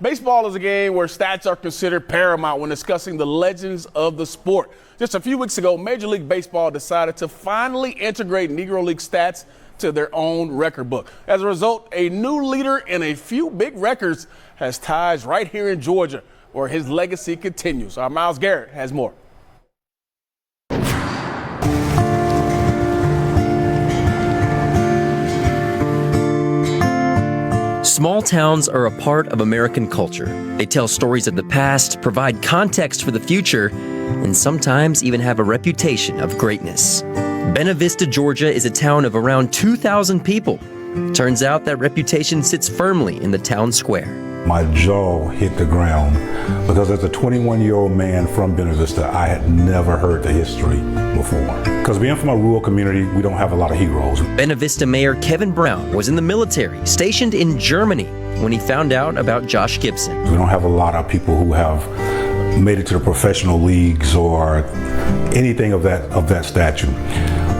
Baseball is a game where stats are considered paramount when discussing the legends of the sport. Just a few weeks ago, Major League Baseball decided to finally integrate Negro League stats to their own record book. As a result, a new leader in a few big records has ties right here in Georgia, where his legacy continues. Our Miles Garrett has more. Small towns are a part of American culture. They tell stories of the past, provide context for the future, and sometimes even have a reputation of greatness. Buena Vista, Georgia is a town of around 2,000 people. Turns out that reputation sits firmly in the town square. My jaw hit the ground because as a 21-year-old man from Buena Vista, I had never heard the history before. Because being from a rural community, we don't have a lot of heroes. Buena Vista Mayor Kevin Brown was in the military, stationed in Germany, when he found out about Josh Gibson. We don't have a lot of people who have made it to the professional leagues or anything of that stature.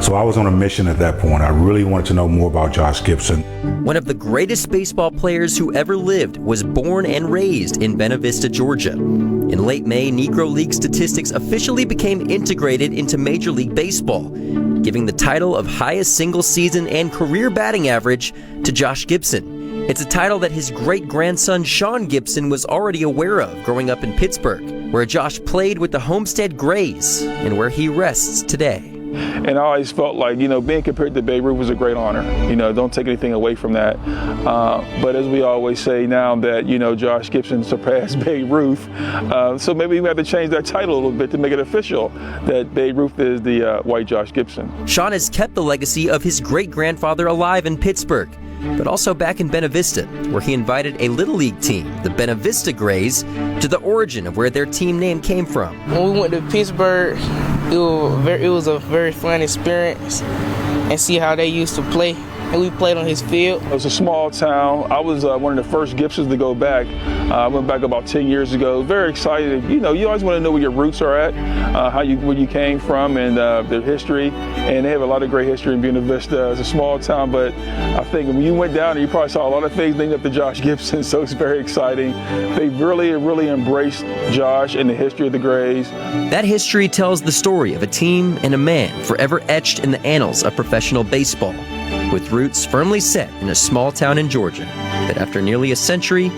So I was on a mission at that point. I really wanted to know more about Josh Gibson. One of the greatest baseball players who ever lived was born and raised in Buena Vista, Georgia. In late May, Negro League statistics officially became integrated into Major League Baseball, giving the title of highest single season and career batting average to Josh Gibson. It's a title that his great-grandson Sean Gibson was already aware of growing up in Pittsburgh, where Josh played with the Homestead Grays and where he rests today. And I always felt like, being compared to Babe Ruth was a great honor. Don't take anything away from that. But as we always say now that, Josh Gibson surpassed Babe Ruth. So maybe we have to change that title a little bit to make it official that Babe Ruth is the white Josh Gibson. Sean has kept the legacy of his great-grandfather alive in Pittsburgh, but also back in Buena Vista, where he invited a Little League team, the Buena Vista Grays, to the origin of where their team name came from. When we went to Pittsburgh, it was a very fun experience, and see how they used to play. And we played on his field. It was a small town. I was one of the first Gibsons to go back. I went back about 10 years ago. Very excited. You always want to know where your roots are at, where you came from, and their history. And they have a lot of great history in Buena Vista. It's a small town, but I think when you went down there, you probably saw a lot of things named after Josh Gibson, so it's very exciting. They really embraced Josh and the history of the Grays. That history tells the story of a team and a man forever etched in the annals of professional baseball, with roots firmly set in a small town in Georgia that after nearly a century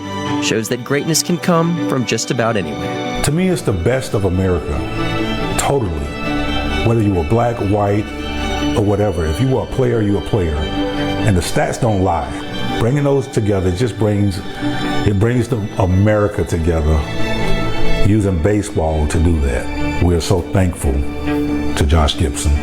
shows that greatness can come from just about anywhere. To me, it's the best of America, totally. Whether you were black, white, or whatever, if you were a player, you're a player. And the stats don't lie. Bringing those together just brings America together, using baseball to do that. We're so thankful to Josh Gibson.